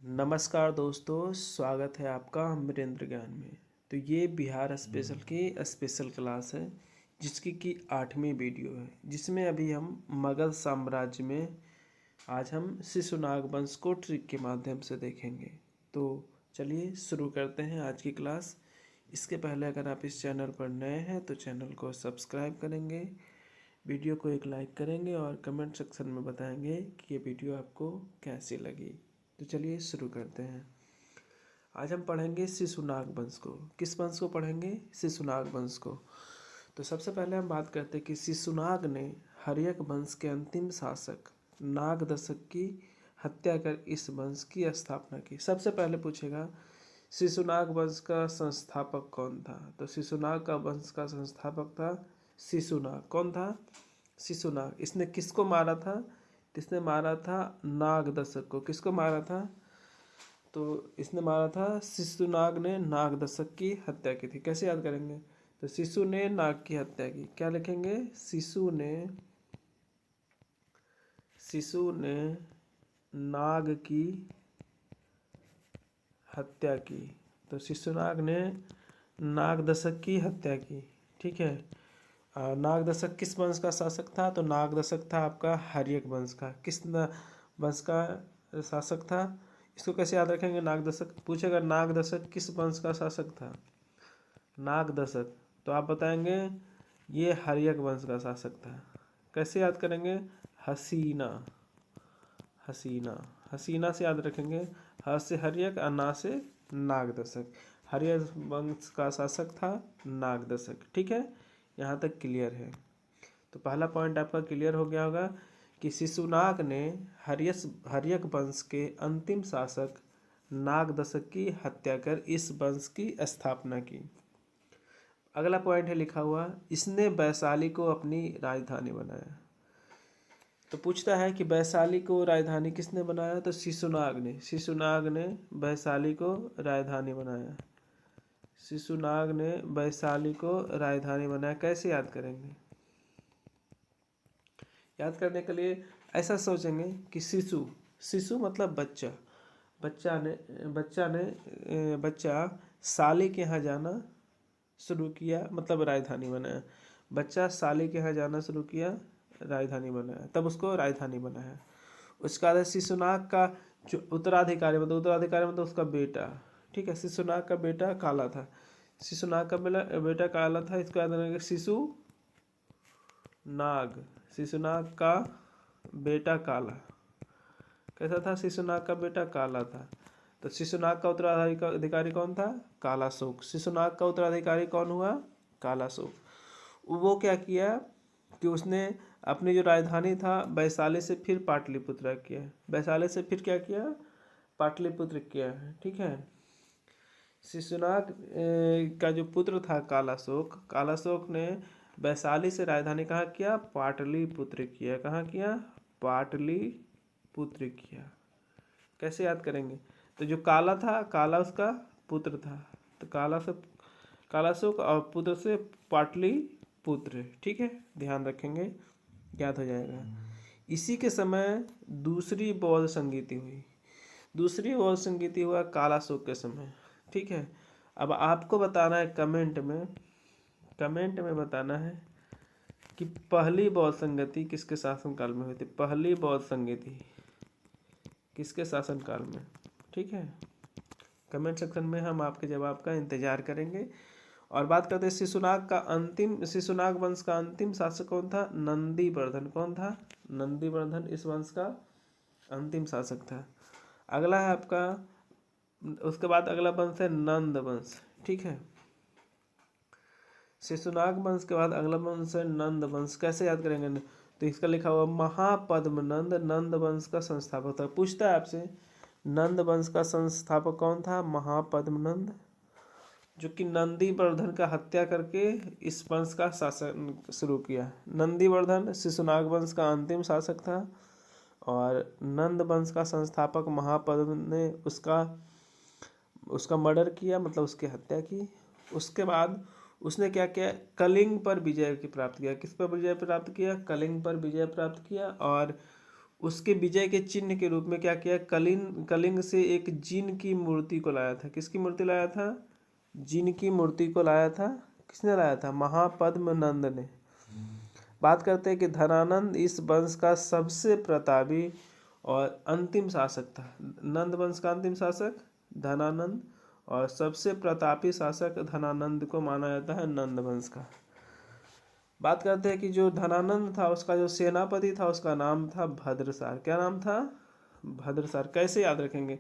नमस्कार दोस्तों, स्वागत है आपका अमरेंद्र ज्ञान में। तो ये बिहार स्पेशल की स्पेशल क्लास है जिसकी कि 8वीं वीडियो है, जिसमें अभी हम मुगल साम्राज्य में आज हम शिशुनाग वंश को ट्रिक के माध्यम से देखेंगे। तो चलिए शुरू करते हैं आज की क्लास। इसके पहले अगर आप इस चैनल पर नए हैं तो चैनल को सब्सक्राइब करेंगे, वीडियो को एक लाइक करेंगे और कमेंट सेक्शन में बताएंगे कि ये वीडियो आपको कैसी लगी। तो चलिए शुरू करते हैं। आज हम पढ़ेंगे शिशुनाग वंश को। किस वंश को पढ़ेंगे? शिशुनाग वंश को। तो सबसे पहले हम बात करते हैं कि शिशुनाग ने हर्यक वंश के अंतिम शासक नागदशक की हत्या कर इस वंश की स्थापना की। सबसे पहले पूछेगा शिशुनाग वंश का संस्थापक कौन था? तो शिशुनाग का वंश का संस्थापक था शिशुनाग। कौन था? शिशुनाग। इसने किसको मारा था? इसने मारा था नागदशक को। किसको मारा था? तो इसने मारा था शिशुनाग ने नागदशक की हत्या की थी। कैसे याद करेंगे? तो शिशु ने नाग की हत्या की। क्या लिखेंगे? शिशु ने नाग की हत्या की। तो शिशुनाग ने नागदशक की हत्या की। ठीक है। नागदशक किस वंश का शासक था? तो नागदशक था आपका हर्यक वंश का। किस वंश का शासक था? इसको कैसे याद रखेंगे? नागदशक पूछेगा नागदशक किस वंश का शासक था? नागदशक तो आप बताएंगे ये हर्यक वंश का शासक था। कैसे याद करेंगे? हसीना। हसीना हसीना से याद रखेंगे। ह से हर्यक और ना से नागदशक। हर्यक वंश का शासक था नागदशक। ठीक है, यहाँ तक क्लियर है। तो पहला पॉइंट आपका क्लियर हो गया होगा कि शिशुनाग ने हर्यक वंश के अंतिम शासक नागदशक की हत्या कर इस वंश की स्थापना की। अगला पॉइंट है लिखा हुआ, इसने वैशाली को अपनी राजधानी बनाया। तो पूछता है कि वैशाली को राजधानी किसने बनाया? तो शिशुनाग ने। शिशुनाग ने वैशाली को राजधानी बनाया। शिशुनाग ने वैशाली को राजधानी बनाया। कैसे याद करेंगे? याद करने के लिए ऐसा सोचेंगे कि शिशु शिशु मतलब बच्चा। बच्चा साली के यहाँ जाना शुरू किया, मतलब राजधानी बनाया। बच्चा साली के यहाँ जाना शुरू किया, राजधानी बनाया, तब उसको राजधानी बनाया। उसके बाद शिशुनाग का जो उत्तराधिकारी मतलब उसका बेटा। ठीक है, शिशुनाग का बेटा काला था। शिशुनाग का बेटा काला था। इसको याद रखेंगे शिशुनाग का बेटा काला। कैसा था? शिशुनाग का बेटा काला था। तो शिशुनाग का उत्तराधिकारी कौन था? कालाशोक। शिशुनाग का उत्तराधिकारी कौन हुआ? कालाशोक। वो क्या किया कि उसने अपनी जो राजधानी था वैशाली से फिर पाटलिपुत्र किया। वैशाली से फिर क्या किया? पाटलिपुत्र किया है। ठीक है। शिशुनाग का जो पुत्र था कालाशोक ने वैशाली से राजधानी कहाँ किया? पाटलिपुत्र किया। कहाँ किया? पाटलिपुत्र किया। कैसे याद करेंगे? तो जो काला था, काला उसका पुत्र था। तो कालाशोक और पुत्र से पाटलिपुत्र। ठीक है, ध्यान रखेंगे, याद हो जाएगा। इसी के समय दूसरी बौद्ध संगीति हुई। दूसरी बौद्ध संगीति हुआ कालाशोक के समय। ठीक है। अब आपको बताना है कमेंट में बताना है कि पहली बौद्ध संगति किसके शासनकाल में हुई थी? पहली बौद्ध संगति किसके शासनकाल में? ठीक है, कमेंट सेक्शन में हम आपके जवाब का इंतजार करेंगे। और बात करते हैं शिशुनाग वंश का अंतिम शासक कौन था? नंदीवर्धन। कौन था? नंदीवर्धन इस वंश का अंतिम शासक था। अगला है आपका, उसके बाद अगला वंश है नंद वंश। ठीक है, शिशुनाग वंश के बाद अगला वंश है नंद वंश। कैसे याद करेंगे? तो इसका लिखा हुआ महापद्मनंद नंद वंश का संस्थापक था। पूछता है आपसे नंद वंश का संस्थापक कौन था? महापद्मनंद, जो कि नंदीवर्धन का हत्या करके इस वंश का शासन शुरू किया। नंदीवर्धन शिशुनाग वंश का अंतिम शासक था और नंद वंश का संस्थापक महापद्म ने उसका मर्डर किया, मतलब उसकी हत्या की। उसके बाद उसने क्या किया? कलिंग पर विजय की प्राप्त किया। किस पर विजय प्राप्त किया? कलिंग पर विजय प्राप्त किया। और उसके विजय के चिन्ह के रूप में क्या किया, कलिंग से एक जिन की मूर्ति को लाया था। किसकी मूर्ति लाया था, जिन की मूर्ति को लाया था। किसने लाया था, महापद्म नंद ने। बात करते हैं कि धनानंद इस वंश का सबसे प्रतापी और अंतिम शासक था। नंद वंश का अंतिम शासक धनानंद, और सबसे प्रतापी शासक धनानंद को माना जाता है नंद वंश का। बात करते हैं कि जो धनानंद था उसका जो सेनापति था उसका नाम था भद्रसार। क्या नाम था, भद्रसार। कैसे याद रखेंगे,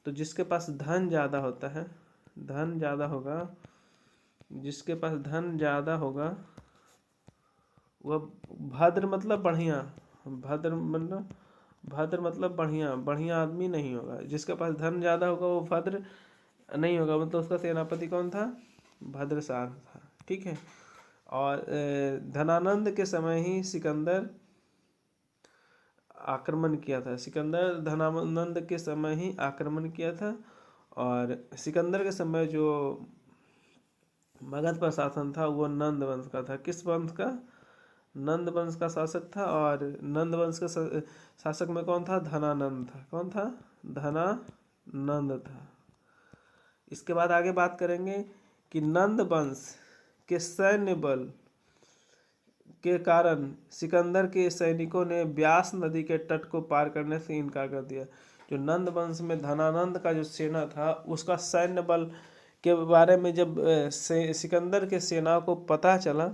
तो जिसके पास धन ज़्यादा होता है, धन ज़्यादा होगा, जिसके पास धन ज़्यादा होगा वह भद्र मतलब बढ़िया, भद्र मतलब बढ़िया, बढ़िया आदमी नहीं होगा। जिसके पास धन ज़्यादा होगा वो भद्र नहीं होगा, मतलब उसका सेनापति कौन था, भद्रसार था। ठीक है। और धनानंद के समय ही सिकंदर आक्रमण किया था। सिकंदर धनानंद के समय ही आक्रमण किया था। और सिकंदर के समय जो मगध पर शासन था वो नंद वंश का था। किस वंश का, नंद वंश का शासक था। और नंद वंश का शासक में कौन था, धनानंद था। कौन था, धनानंद था। इसके बाद आगे बात करेंगे कि नंद वंश के सैन्य बल के कारण सिकंदर के सैनिकों ने ब्यास नदी के तट को पार करने से इनकार कर दिया। जो नंद वंश में धनानंद का जो सेना था उसका सैन्य बल के बारे में जब सिकंदर के सेना को पता चला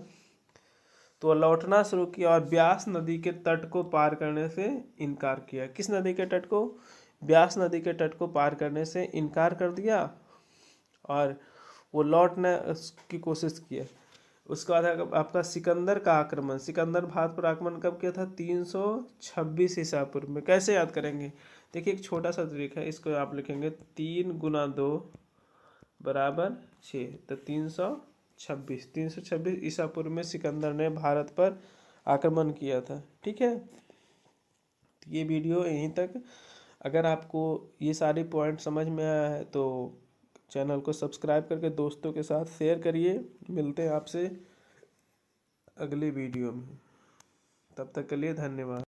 तो लौटना शुरू किया और ब्यास नदी के तट को पार करने से इनकार किया। किस नदी के तट को, ब्यास नदी के तट को पार करने से इनकार कर दिया और वो लौटने की कोशिश किया। उसके बाद आपका सिकंदर का आक्रमण। सिकंदर भारत पर आक्रमण कब किया था, 326 ईसा पूर्व में। कैसे याद करेंगे, देखिए एक छोटा सा ट्रिक है, इसको आप लिखेंगे 3 × 2 = 6, तो 326 ईसा पूर्व में सिकंदर ने भारत पर आक्रमण किया था। ठीक है, तो ये वीडियो यहीं तक। अगर आपको ये सारे पॉइंट समझ में आया है तो चैनल को सब्सक्राइब करके दोस्तों के साथ शेयर करिए। मिलते हैं आपसे अगले वीडियो में, तब तक के लिए धन्यवाद।